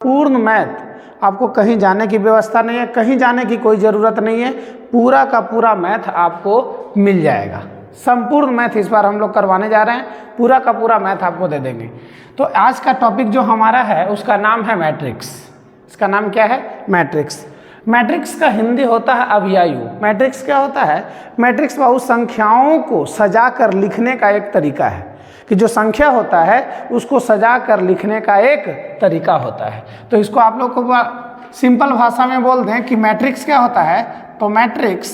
पूर्ण मैथ आपको कहीं जाने की व्यवस्था नहीं है, कहीं जाने की कोई ज़रूरत नहीं है, पूरा का पूरा मैथ आपको मिल जाएगा। संपूर्ण मैथ इस बार हम लोग करवाने जा रहे हैं, पूरा का पूरा मैथ आपको दे देंगे। तो आज का टॉपिक जो हमारा है उसका नाम है मैट्रिक्स। इसका नाम क्या है? मैट्रिक्स। मैट्रिक्स का हिंदी होता है अभियायु। मैट्रिक्स क्या होता है? मैट्रिक्स बाबू संख्याओं को सजा कर लिखने का एक तरीका है कि जो संख्या होता है उसको सजा कर लिखने का एक तरीका होता है। तो इसको आप लोग को सिंपल भाषा में बोल दें कि मैट्रिक्स क्या होता है। तो मैट्रिक्स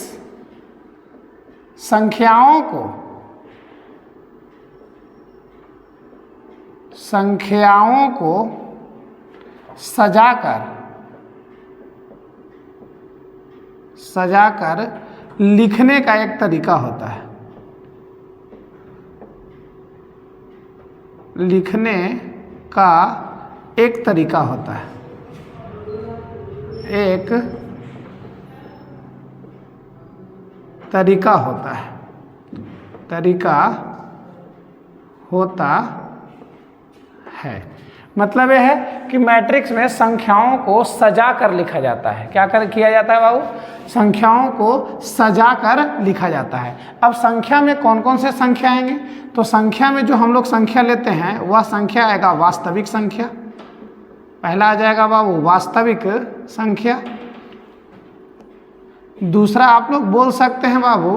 संख्याओं को सजाकर लिखने का एक तरीका होता है। लिखने का एक तरीका होता है। एक तरीका होता है। तरीका होता है मतलब यह है कि मैट्रिक्स में संख्याओं को सजा कर लिखा जाता है। क्या कर किया जाता है बाबू? संख्याओं को सजा कर लिखा जाता है। अब संख्या में कौन कौन से संख्या आएंगे? तो संख्या में जो हम लोग संख्या लेते हैं वह संख्या आएगा वास्तविक संख्या। पहला आ जाएगा बाबू वास्तविक संख्या। दूसरा आप लोग बोल सकते हैं बाबू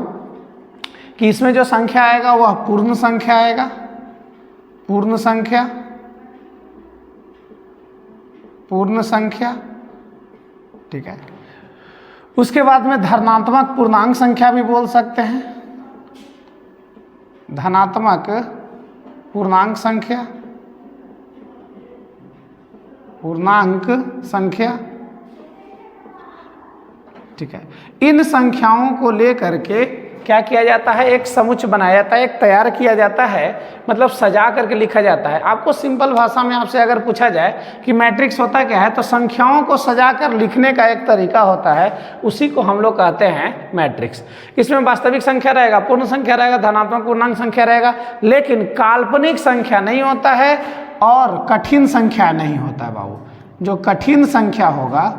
कि इसमें जो संख्या आएगा वह पूर्ण संख्या आएगा। पूर्ण संख्या, पूर्ण संख्या, ठीक है। उसके बाद में धनात्मक पूर्णांक संख्या भी बोल सकते हैं। धनात्मक पूर्णांक संख्या, पूर्णांक संख्या, ठीक है। इन संख्याओं को लेकर के क्या किया जाता है? एक समुच्चय बनाया जाता है, एक तैयार किया जाता है, मतलब सजा करके लिखा जाता है। आपको सिंपल भाषा में आपसे अगर पूछा जाए कि मैट्रिक्स होता क्या है, तो संख्याओं को सजा कर लिखने का एक तरीका होता है, उसी को हम लोग कहते हैं मैट्रिक्स। इसमें वास्तविक संख्या रहेगा, पूर्ण संख्या रहेगा, धनात्मक पूर्णांक संख्या रहेगा, लेकिन काल्पनिक संख्या नहीं होता है और कठिन संख्या नहीं होता है बाबू। जो कठिन संख्या होगा,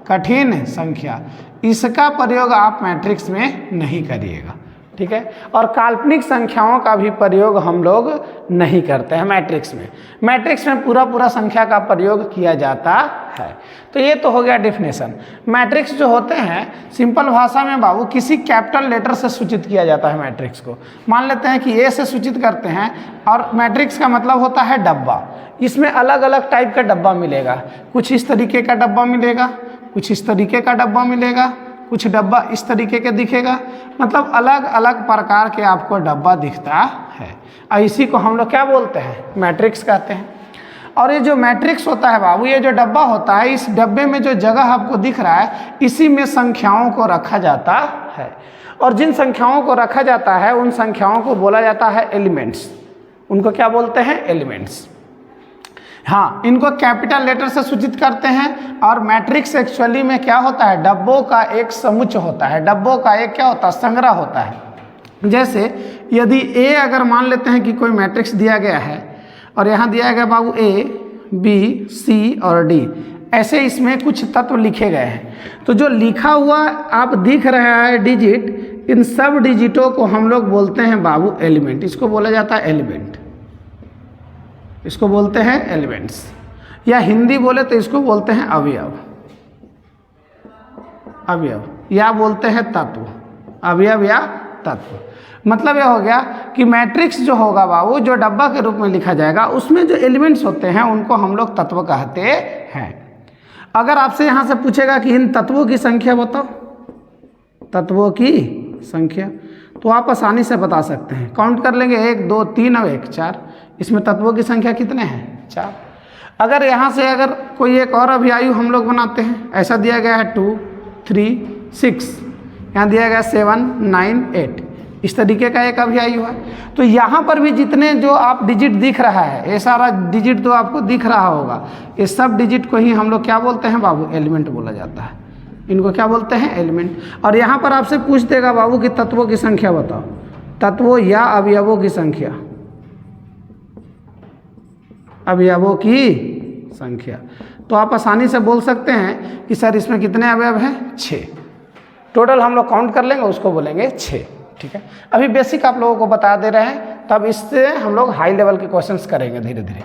कठिन संख्या, इसका प्रयोग आप मैट्रिक्स में नहीं करिएगा, ठीक है। और काल्पनिक संख्याओं का भी प्रयोग हम लोग नहीं करते हैं मैट्रिक्स में। मैट्रिक्स में पूरा संख्या का प्रयोग किया जाता है। तो ये तो हो गया डेफिनेशन। मैट्रिक्स जो होते हैं सिंपल भाषा में बाबू किसी कैपिटल लेटर से सूचित किया जाता है मैट्रिक्स को। मान लेते हैं कि ए से सूचित करते हैं और मैट्रिक्स का मतलब होता है डब्बा। इसमें अलग अलग टाइप का डब्बा मिलेगा। कुछ इस तरीके का डब्बा मिलेगा, कुछ इस तरीके का डब्बा मिलेगा, कुछ डब्बा इस तरीके के दिखेगा, मतलब अलग अलग प्रकार के आपको डब्बा दिखता है। और इसी को हम लोग क्या बोलते हैं? मैट्रिक्स कहते हैं। और ये जो मैट्रिक्स होता है बाबू, ये जो डब्बा होता है, इस डब्बे में जो जगह आपको दिख रहा है, इसी में संख्याओं को रखा जाता है। और जिन संख्याओं को रखा जाता है उन संख्याओं को बोला जाता है एलिमेंट्स। उनको क्या बोलते हैं? एलिमेंट्स। हाँ, इनको कैपिटल लेटर से सूचित करते हैं। और मैट्रिक्स एक्चुअली में क्या होता है? डब्बों का एक समुच्चय होता है। डब्बों का एक क्या होता है? संग्रह होता है। जैसे यदि ए अगर मान लेते हैं कि कोई मैट्रिक्स दिया गया है और यहाँ दिया गया बाबू ए, बी, सी और डी, ऐसे इसमें कुछ तत्व लिखे गए हैं। तो जो लिखा हुआ आप दिख रहा है डिजिट, इन सब डिजिटों को हम लोग बोलते हैं बाबू एलिमेंट। इसको बोला जाता है एलिमेंट। इसको बोलते हैं एलिमेंट्स, या हिंदी बोले तो इसको बोलते हैं अवयव। अवयव या बोलते हैं तत्व। अवयव या तत्व मतलब यह हो गया कि मैट्रिक्स जो होगा बाबू, जो डब्बा के रूप में लिखा जाएगा, उसमें जो एलिमेंट्स होते हैं उनको हम लोग तत्व कहते हैं। अगर आपसे यहाँ से पूछेगा कि इन तत्वों की संख्या बताओ, तत्वों की संख्या, तो आप आसानी से बता सकते हैं। काउंट कर लेंगे 1 2 3 और 1 4। इसमें तत्वों की संख्या कितने हैं? 4। अगर यहाँ से अगर कोई एक और अभियायु हम लोग बनाते हैं, ऐसा दिया गया है 2 3 6, यहाँ दिया गया 7 9 8, इस तरीके का एक अभियायु है। तो यहाँ पर भी जितने जो आप डिजिट दिख रहा है, ये सारा डिजिट तो आपको दिख रहा होगा, ये सब डिजिट को ही हम लोग क्या बोलते हैं बाबू? एलिमेंट बोला जाता है। इनको क्या बोलते हैं? एलिमेंट। और यहाँ पर आपसे पूछ देगा बाबू कि तत्वों की संख्या बताओ, तत्वों या अवयवों की संख्या, अवयवों की संख्या। तो आप आसानी से बोल सकते हैं कि सर इसमें कितने अवयव हैं, 6। टोटल हम लोग काउंट कर लेंगे, उसको बोलेंगे 6। ठीक है, अभी बेसिक आप लोगों को बता दे रहे हैं, तब इससे हम लोग हाई लेवल के क्वेश्चंस करेंगे धीरे धीरे।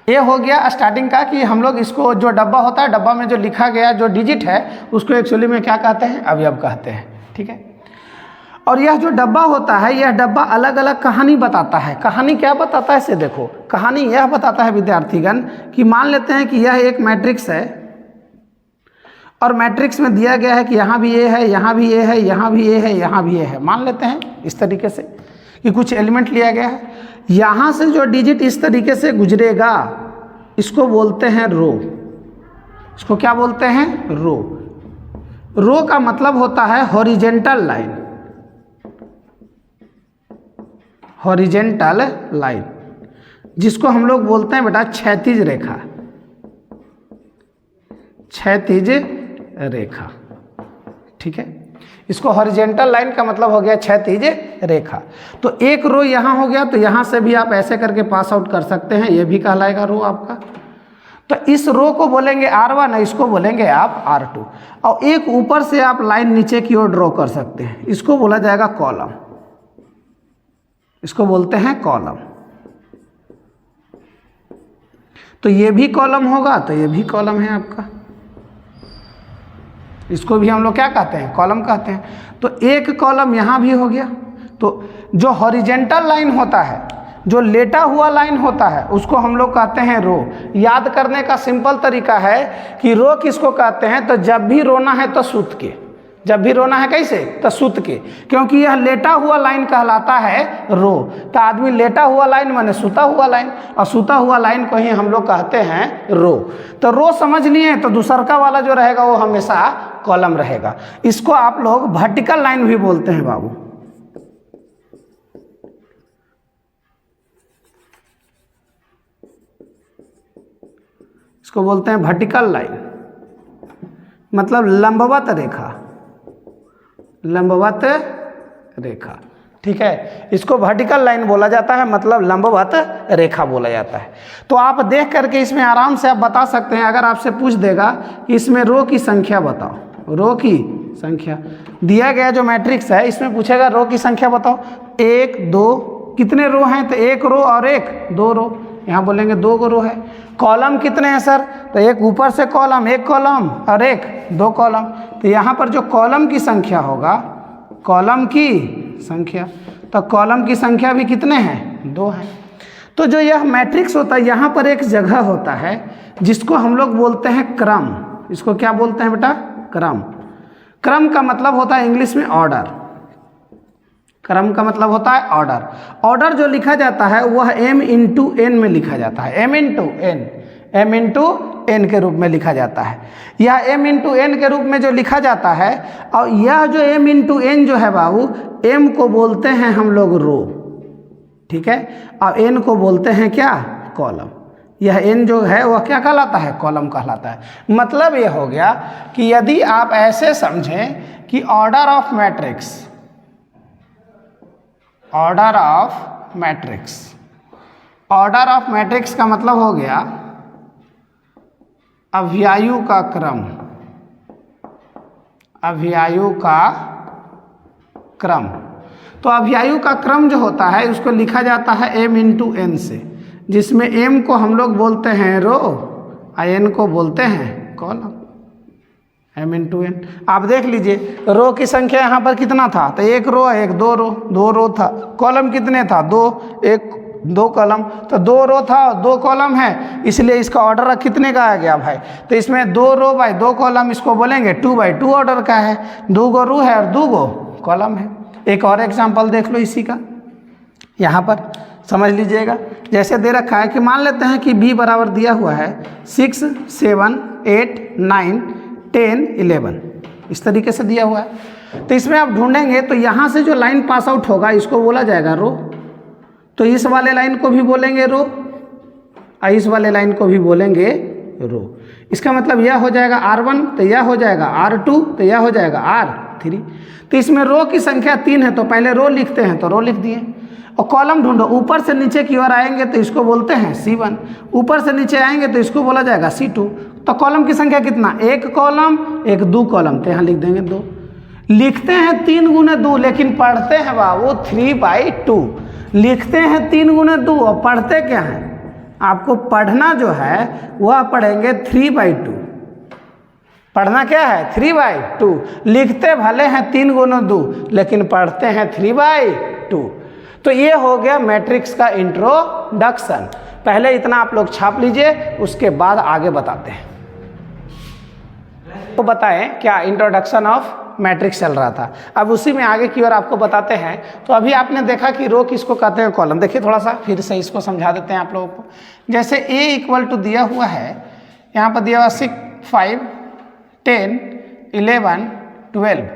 ये हो गया स्टार्टिंग का कि हम लोग इसको, जो डब्बा होता है, डब्बा में जो लिखा गया जो डिजिट है उसको एक्चुअली में क्या कहते हैं, अवयव कहते हैं। ठीक है, और यह जो डब्बा होता है, यह डब्बा अलग अलग कहानी बताता है। कहानी क्या बताता है इसे देखो, कहानी यह बताता है विद्यार्थीगण कि मान लेते हैं कि यह एक मैट्रिक्स है और मैट्रिक्स में दिया गया है कि यहाँ भी ये है, यहाँ भी ये है, यहाँ भी ये है, यहाँ भी ये है। मान लेते हैं इस तरीके से कि कुछ एलिमेंट लिया गया है, यहाँ से जो डिजिट इस तरीके से गुजरेगा इसको बोलते हैं रो। इसको क्या बोलते हैं, रो। रो का मतलब होता है हॉरिजेंटल लाइन, हॉरिजेंटल लाइन, जिसको हम लोग बोलते हैं बेटा क्षैतिज रेखा, क्षैतिज रेखा। ठीक है, इसको हॉरिजेंटल लाइन का मतलब हो गया क्षैतिज रेखा। तो एक रो यहाँ हो गया, तो यहाँ से भी आप ऐसे करके पास आउट कर सकते हैं, ये भी कहलाएगा रो आपका। तो इस रो को बोलेंगे R1, इसको बोलेंगे आप R2। और एक ऊपर से आप लाइन नीचे की ओर ड्रॉ कर सकते हैं, इसको बोला जाएगा कॉलम, इसको बोलते हैं कॉलम। तो ये भी कॉलम होगा, तो ये भी कॉलम है आपका, इसको भी हम लोग क्या कहते हैं, कॉलम कहते हैं। तो एक कॉलम यहाँ भी हो गया। तो जो हॉरिजेंटल लाइन होता है, जो लेटा हुआ लाइन होता है, उसको हम लोग कहते हैं रो। याद करने का सिंपल तरीका है कि रो किसको कहते हैं, तो जब भी रोना है तो सूत के, जब भी रोना है कैसे, तो सूत के, क्योंकि यह लेटा हुआ लाइन कहलाता है रो। तो आदमी लेटा हुआ लाइन माने सूता हुआ लाइन, और सूता हुआ लाइन को ही हम लोग कहते हैं रो। तो रो समझ लिए, तो दूसरका वाला जो रहेगा वो हमेशा कॉलम रहेगा। इसको आप लोग वर्टिकल लाइन भी बोलते हैं बाबू। इसको बोलते हैं वर्टिकल लाइन, मतलब लंबवत रेखा, लंबवत रेखा। ठीक है, इसको वर्टिकल लाइन बोला जाता है, मतलब लंबवत रेखा बोला जाता है। तो आप देख करके इसमें आराम से आप बता सकते हैं। अगर आपसे पूछ देगा कि इसमें रो की संख्या बताओ, रो की संख्या दिया गया जो मैट्रिक्स है, इसमें पूछेगा रो की संख्या बताओ, 1 2, कितने रो हैं, तो एक रो और एक 2 रो, यहाँ बोलेंगे 2 रो है। कॉलम कितने हैं सर, तो एक ऊपर से कॉलम, एक कॉलम और एक 2 कॉलम। तो यहाँ पर जो कॉलम की संख्या होगा, कॉलम की संख्या, तो कॉलम की संख्या भी कितने हैं, 2 हैं। तो जो यह मैट्रिक्स होता है, यहाँ पर एक जगह होता है जिसको हम लोग बोलते हैं क्रम। इसको क्या बोलते हैं बेटा, क्रम। क्रम का मतलब होता है इंग्लिश में ऑर्डर। क्रम का मतलब होता है ऑर्डर। ऑर्डर जो लिखा जाता है वह m इंटू n में लिखा जाता है, m इंटू n के रूप में लिखा जाता है। यह m इंटू n के रूप में जो लिखा जाता है, और यह जो m इंटू n जो है बाबू, m को बोलते हैं हम लोग रो। ठीक है, और n को बोलते हैं क्या, कॉलम। यह n जो है वह क्या कहलाता है, कॉलम कहलाता है। मतलब ये हो गया कि यदि आप ऐसे समझें कि order of matrix, order of matrix, order of matrix का मतलब हो गया अभियायु का क्रम, अभियायु का क्रम। तो अभियायु का क्रम जो होता है उसको लिखा जाता है m इंटू n से, जिसमें m को हम लोग बोलते हैं रो और n को बोलते हैं कॉलम, m इंटू n। आप देख लीजिए रो की संख्या यहाँ पर कितना था, तो एक रो, एक 2 रो, 2 रो था। कॉलम कितने था, 2, एक 2 कॉलम, तो 2 रो था और 2 कॉलम है, इसलिए इसका ऑर्डर कितने का आ गया भाई, तो इसमें 2 रो बाई 2 कॉलम, इसको बोलेंगे 2 बाई 2 ऑर्डर का है। 2 गो रो है और 2 गो कॉलम है। एक और एग्जाम्पल देख लो इसी का, यहाँ पर समझ लीजिएगा। जैसे दे रखा है कि मान लेते हैं कि b बराबर दिया हुआ है 6 7 8 9 10 11, इस तरीके से दिया हुआ है। तो इसमें आप ढूंढेंगे तो यहाँ से जो लाइन पास आउट होगा इसको बोला जाएगा रो। तो इस वाले लाइन को भी बोलेंगे रो और इस वाले लाइन को भी बोलेंगे रो। इसका मतलब यह हो जाएगा R1, तो यह हो जाएगा R2, तो यह हो जाएगा R3। तो इसमें रो की संख्या 3 है, तो पहले रो लिखते हैं, तो रो लिख दिए। और कॉलम ढूंढो, ऊपर से नीचे की ओर आएंगे तो इसको बोलते हैं C1, ऊपर से नीचे आएंगे तो इसको बोला जाएगा C2। तो कॉलम की संख्या कितना, एक कॉलम एक 2 कॉलम, तो यहाँ लिख देंगे 2। लिखते हैं 3 गुने 2, लेकिन पढ़ते हैं बाबू 3/2। लिखते हैं 3 गुने 2 और पढ़ते क्या हैं, आपको पढ़ना जो है वह पढ़ेंगे 3/2। पढ़ना क्या है 3/2। लिखते भले हैं 3 गुने 2 लेकिन पढ़ते हैं 3/2। तो ये हो गया मैट्रिक्स का इंट्रोडक्शन। पहले इतना आप लोग छाप लीजिए, उसके बाद आगे बताते हैं। तो बताएं क्या इंट्रोडक्शन ऑफ मैट्रिक्स चल रहा था, अब उसी में आगे की ओर आपको बताते हैं। तो अभी आपने देखा कि रो किसको कहते हैं, कॉलम। देखिए थोड़ा सा फिर से इसको समझा देते हैं आप लोगों को। जैसे A = दिया हुआ है, यहाँ पर दिया हुआ 6, 5, 10, 11, 12,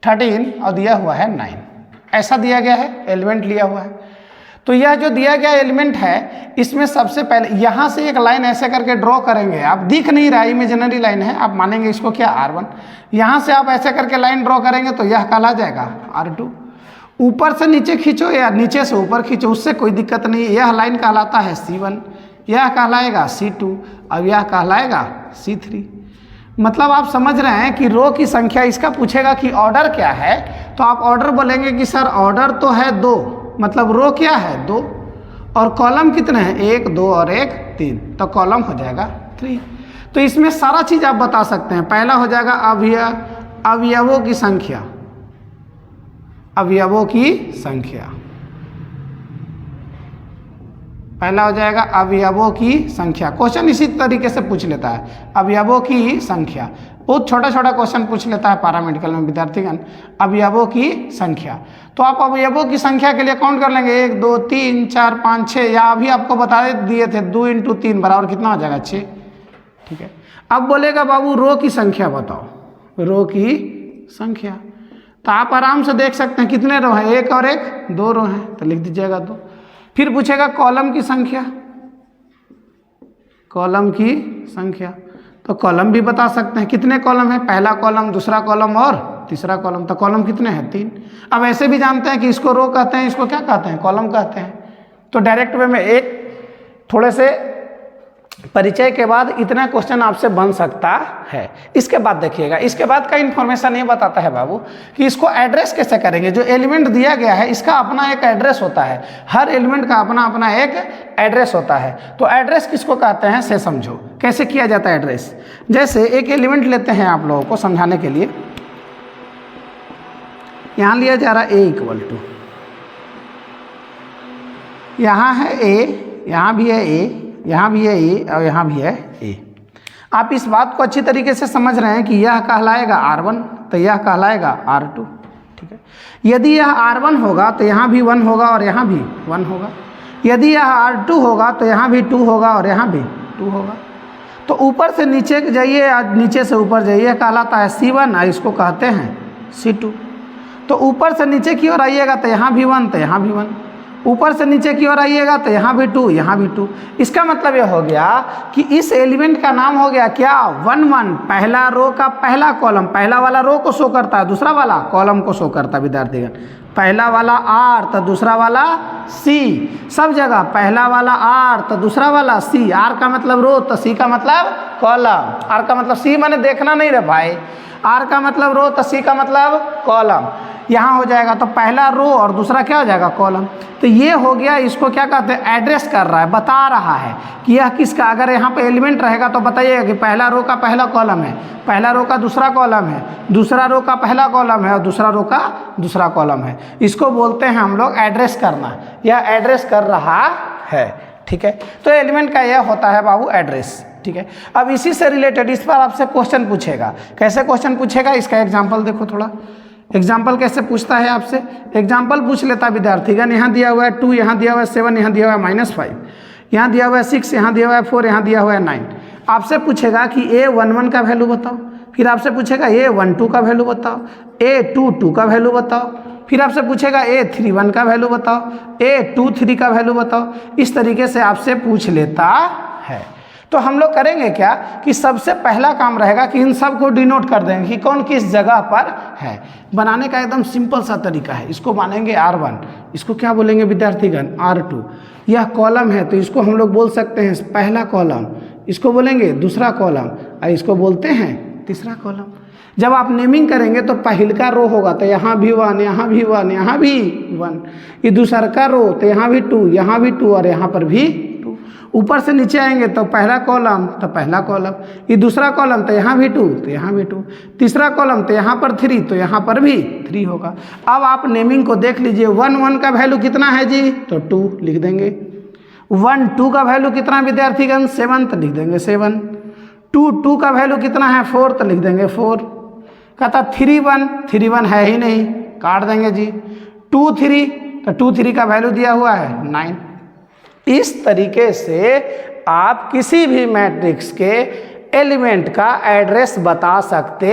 13 और दिया हुआ है 9, ऐसा दिया गया है, एलिमेंट लिया हुआ है। तो यह जो दिया गया एलिमेंट है, इसमें सबसे पहले यहाँ से एक लाइन ऐसे करके ड्रॉ करेंगे। आप दिख नहीं रहा, इमेजिनरी लाइन है, आप मानेंगे इसको क्या R1। यहाँ से आप ऐसे करके लाइन ड्रॉ करेंगे तो यह कहला जाएगा R2। ऊपर से नीचे खींचो या नीचे से ऊपर खींचो, उससे कोई दिक्कत नहीं। यह लाइन कहलाता है C1, यह कहलाएगा C2 और यह कहलाएगा C3। मतलब आप समझ रहे हैं कि रो की संख्या, इसका पूछेगा कि ऑर्डर क्या है, तो आप ऑर्डर बोलेंगे कि सर ऑर्डर तो है 2, मतलब रो क्या है 2, और कॉलम कितने हैं 1, 2 और 1, 3, तो कॉलम हो जाएगा 3। तो इसमें सारा चीज़ आप बता सकते हैं। पहला हो जाएगा अवयवों की संख्या, अवयवों की संख्या। पहला हो जाएगा अवयवों की संख्या। क्वेश्चन इसी तरीके से पूछ लेता है, अवयवों की संख्या। बहुत छोटा छोटा क्वेश्चन पूछ लेता है पैरामेडिकल में विद्यार्थीगण, अवयवों की संख्या। तो आप अवयवों की संख्या के लिए काउंट कर लेंगे 1, 2, 3, 4, 5, 6, या अभी आपको बता दिए थे 2 × 3 बराबर कितना हो जाएगा 6। ठीक है, अब बोलेगा बाबू रो की संख्या बताओ, रो की संख्या। तो आप आराम से देख सकते हैं कितने रो हैं, 1 और 1, 2 रो हैं, तो लिख दीजिएगा 2। फिर पूछेगा कॉलम की संख्या, कॉलम की संख्या। तो कॉलम भी बता सकते हैं, कितने कॉलम है, पहला कॉलम, दूसरा कॉलम और तीसरा कॉलम। तो कॉलम कितने हैं 3। अब ऐसे भी जानते हैं कि इसको रो कहते हैं, इसको क्या कहते हैं, कॉलम कहते हैं। तो डायरेक्ट वे में एक थोड़े से परिचय के बाद इतना क्वेश्चन आपसे बन सकता है। इसके बाद देखिएगा, इसके बाद का इन्फॉर्मेशन ये बताता है बाबू कि इसको एड्रेस कैसे करेंगे। जो एलिमेंट दिया गया है इसका अपना एक एड्रेस होता है, हर एलिमेंट का अपना अपना एक एड्रेस होता है। तो एड्रेस किसको कहते हैं से समझो, कैसे किया जाता है एड्रेस। जैसे एक एलिमेंट लेते हैं आप लोगों को समझाने के लिए, यहाँ लिया जा रहा है A = यहाँ है A, यहाँ भी है A, यहाँ भी है A और यहाँ भी है A। आप इस बात को अच्छी तरीके से समझ रहे हैं कि यह कहलाएगा R1 तो यह कहलाएगा R2। ठीक है, यदि यह R1 होगा तो यहाँ भी 1 होगा और यहाँ भी 1 होगा। यदि यह R2 होगा तो यहाँ भी 2 होगा और यहाँ भी 2 होगा। तो ऊपर से नीचे जाइए, नीचे से ऊपर जाइए, कहलाता है C1 और इसको कहते हैं C2। तो ऊपर से नीचे की ओर आइएगा तो यहाँ भी 1 तो यहाँ भी 1, ऊपर से नीचे की ओर आइएगा तो यहाँ भी 2 यहाँ भी 2। इसका मतलब यह हो गया कि इस एलिमेंट का नाम हो गया क्या 1 1। पहला रो का पहला कॉलम, पहला वाला रो को शो करता है, दूसरा वाला कॉलम को शो करता है विद्यार्थीगण। पहला वाला R तो दूसरा वाला C, सब जगह पहला वाला R तो दूसरा वाला C। R का मतलब रो तो C का मतलब कॉलम। R का मतलब C मैंने देखना नहीं रहा भाई, R का मतलब रो तो C का मतलब कॉलम। यहाँ हो जाएगा तो पहला रो और दूसरा क्या हो जाएगा कॉलम। तो ये हो गया, इसको क्या कहते हैं एड्रेस कर रहा है, बता रहा है कि यह किसका। अगर यहाँ पे एलिमेंट रहेगा तो बताइएगा कि पहला रो का पहला कॉलम है, पहला रो का दूसरा कॉलम है, दूसरा रो का पहला कॉलम है और दूसरा रो का दूसरा कॉलम है। इसको बोलते हैं हम लोग एड्रेस करना, यह एड्रेस कर रहा है। ठीक है, तो एलिमेंट का यह होता है बाबू एड्रेस। ठीक है, अब इसी से रिलेटेड इस पर आपसे क्वेश्चन पूछेगा। कैसे क्वेश्चन पूछेगा, इसका एग्जाम्पल देखो। थोड़ा एग्जाम्पल कैसे पूछता है आपसे, एग्जाम्पल पूछ लेता है विद्यार्थीगण। यहाँ दिया हुआ है 2, यहाँ दिया हुआ है 7, यहाँ दिया हुआ है -5, यहाँ दिया हुआ है 6, यहाँ दिया हुआ है 4, यहाँ दिया हुआ है 9। आपसे पूछेगा कि A11 का वैल्यू बताओ, फिर आपसे पूछेगा A12 का वैल्यू बताओ, A22 का वैल्यू बताओ, फिर आपसे पूछेगा A31 का वैल्यू बताओ, A23 का वैल्यू बताओ। इस तरीके से आपसे पूछ लेता है। तो हम लोग करेंगे क्या कि सबसे पहला काम रहेगा कि इन सब को डिनोट कर देंगे कि कौन किस जगह पर है। बनाने का एकदम सिंपल सा तरीका है। इसको मानेंगे R1, इसको क्या बोलेंगे विद्यार्थीगण R2। यह कॉलम है तो इसको हम लोग बोल सकते हैं पहला कॉलम, इसको बोलेंगे दूसरा कॉलम और इसको बोलते हैं तीसरा कॉलम। जब आप नेमिंग करेंगे तो पहल का रो होगा तो यहाँ भी 1, यहाँ भी 1, यहाँ भी 1। ये दूसरा का रो तो यहाँ भी 2, यहाँ भी 2 और यहाँ पर भी 2। ऊपर से नीचे आएंगे तो पहला कॉलम तो पहला कॉलम, ये दूसरा कॉलम तो यहाँ भी 2 तो यहाँ भी 2, तीसरा कॉलम तो यहाँ पर 3 तो यहाँ पर भी 3 होगा। अब आप नेमिंग को देख लीजिए। 1 1 का वैल्यू कितना है जी, तो 2 लिख देंगे। 1 2 का वैल्यू कितना विद्यार्थीगण 7 तो लिख देंगे 7। 2 2 का वैल्यू कितना है 4 तो लिख देंगे 4। कहता 3 1 है ही नहीं, काट देंगे जी। 2 3 तो 2 3 का वैल्यू दिया हुआ है 9। इस तरीके से आप किसी भी मैट्रिक्स के एलिमेंट का एड्रेस बता सकते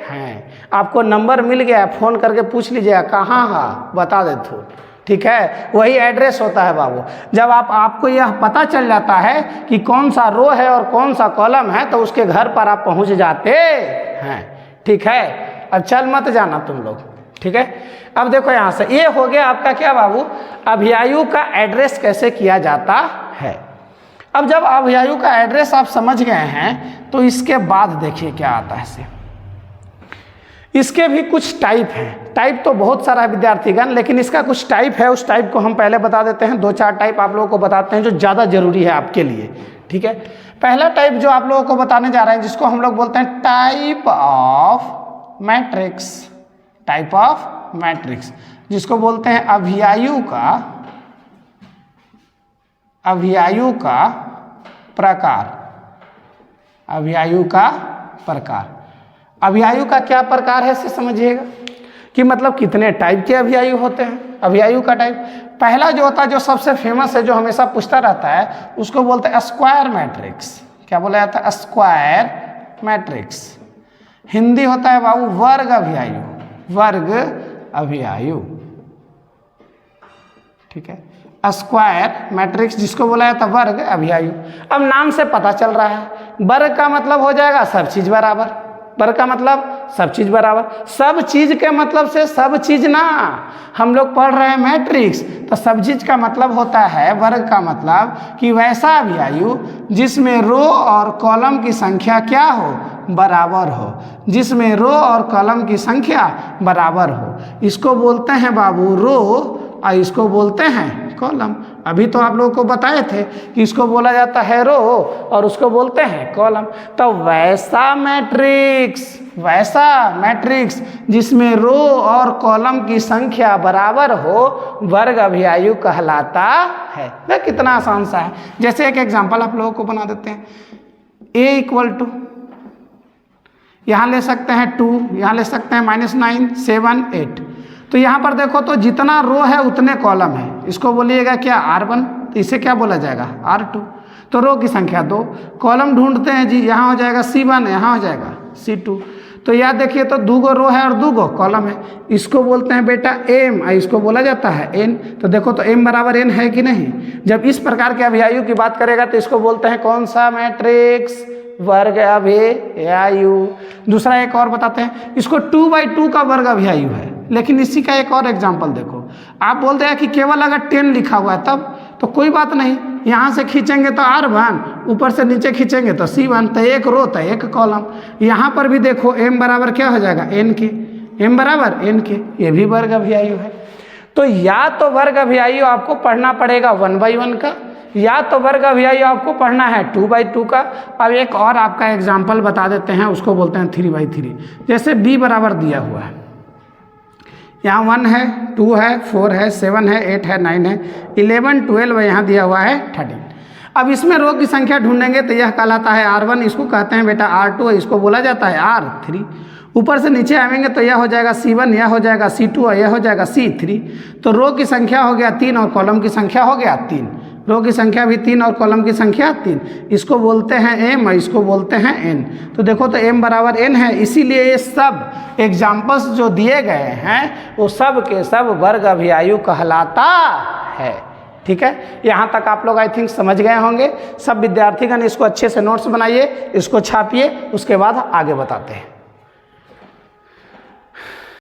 हैं। आपको नंबर मिल गया, फ़ोन करके पूछ लीजिएगा कहाँ है, बता देते हो, ठीक है। वही एड्रेस होता है बाबू। जब आपको यह पता चल जाता है कि कौन सा रो है और कौन सा कॉलम है तो उसके घर पर आप पहुँच जाते हैं, ठीक है। अब चल मत जाना तुम लोग, ठीक है। अब देखो यहाँ से ये हो गया आपका क्या बाबू, अभियायु का एड्रेस कैसे किया जाता है। अब जब अभियायु का एड्रेस आप समझ गए हैं तो इसके बाद देखिए क्या आता है से। इसके भी कुछ टाइप हैं। टाइप तो बहुत सारा है विद्यार्थीगण, लेकिन इसका कुछ टाइप है, उस टाइप को हम पहले बता देते हैं। 2-4 टाइप आप लोगों को बताते हैं जो ज़्यादा जरूरी है आपके लिए, ठीक है। पहला टाइप जो आप लोगों को बताने जा रहे हैं जिसको हम लोग बोलते हैं type of matrix. Type of matrix जिसको बोलते हैं अभियायु का प्रकार। अभियायु का प्रकार। अभियायु का क्या प्रकार है इसे समझिएगा कि मतलब कितने टाइप के अभियायु होते हैं। अभियायु का टाइप पहला जो होता है, जो सबसे फेमस है, जो हमेशा पूछता रहता है, उसको बोलते हैं स्क्वायर मैट्रिक्स। क्या बोला जाता है, स्क्वायर मैट्रिक्स। हिंदी होता है बाबू वर्ग अभियायु। वर्ग अभियायु, ठीक है। स्क्वायर मैट्रिक्स जिसको बोला जाता है वर्ग अभियायु। अब नाम से पता चल रहा है, वर्ग का मतलब हो जाएगा सब चीज बराबर। वर्ग का मतलब सब चीज बराबर। सब चीज के मतलब से सब चीज ना, हम लोग पढ़ रहे हैं मैट्रिक्स, तो सब चीज का मतलब होता है, वर्ग का मतलब कि वैसा अभियायु जिसमें रो और कॉलम की संख्या क्या हो, बराबर हो। जिसमें रो और कॉलम की संख्या बराबर हो, इसको बोलते हैं बाबू रो और इसको बोलते हैं कॉलम। अभी तो आप लोगों को बताए थे कि इसको बोला जाता है रो और उसको बोलते हैं कॉलम। तो वैसा मैट्रिक्स जिसमें रो और कॉलम की संख्या बराबर हो, वर्ग अभियायु कहलाता है। देख कितना आसान सा है। जैसे एक एग्जांपल आप लोगों को बना देते हैं। a = यहाँ ले सकते हैं 2, यहाँ ले सकते हैं -9, 7, 8। तो यहाँ पर देखो तो जितना रो है उतने कॉलम है। इसको बोलिएगा क्या R1, तो इसे क्या बोला जाएगा R2। तो रो की संख्या 2, कॉलम ढूंढते हैं जी, यहाँ हो जाएगा C1, यहाँ हो जाएगा C2। तो याद देखिए तो 2 रो है और 2 कॉलम है। इसको बोलते हैं बेटा M और इसको बोला जाता है N। तो देखो तो M = N है कि नहीं। जब इस प्रकार के अभियायु की बात करेगा तो इसको बोलते हैं कौन सा मैट्रिक्स, वर्ग अभियायु। दूसरा एक और बताते हैं, इसको 2/2 का वर्ग अभियायु है। लेकिन इसी का एक और एग्जांपल देखो, आप बोलते हैं कि केवल अगर 10 लिखा हुआ है तब तो कोई बात नहीं, यहाँ से खींचेंगे तो R1, ऊपर से नीचे खींचेंगे तो C1, तो एक रो तो एक कॉलम। यहाँ पर भी देखो M बराबर क्या हो जाएगा N के, M बराबर N के, ये भी वर्ग अभियायु है। तो या तो वर्ग अभियायु आपको पढ़ना पड़ेगा 1/1 का, या तो वर्ग अभियायु आपको पढ़ना है 2/2 का। अब एक और आपका एग्जाम्पल बता देते हैं, उसको बोलते हैं 3/3। जैसे B बराबर दिया हुआ है, यहाँ 1 है, 2 है, 4 है, 7 है, 8 है, 9 है, 11, 12 है, यहाँ दिया हुआ है 13। अब इसमें रो की संख्या ढूंढेंगे तो यह कहलाता है R1, इसको कहते हैं बेटा R2, इसको बोला जाता है R3। ऊपर से नीचे आएंगे तो यह हो जाएगा C1, यह हो जाएगा C2 और यह हो जाएगा C3। तो रो की संख्या हो गया 3 और कॉलम की संख्या हो गया 3। रो की संख्या भी 3 और कॉलम की संख्या 3। इसको बोलते हैं M और इसको बोलते हैं N। तो देखो तो M बराबर N है, इसीलिए ये सब एग्जाम्पल्स जो दिए गए हैं वो सब के सब वर्ग अभियायु कहलाता है। ठीक है, यहाँ तक आप लोग आई थिंक समझ गए होंगे। सब विद्यार्थीगण इसको अच्छे से नोट्स बनाइए, इसको छापिए, उसके बाद आगे बताते हैं।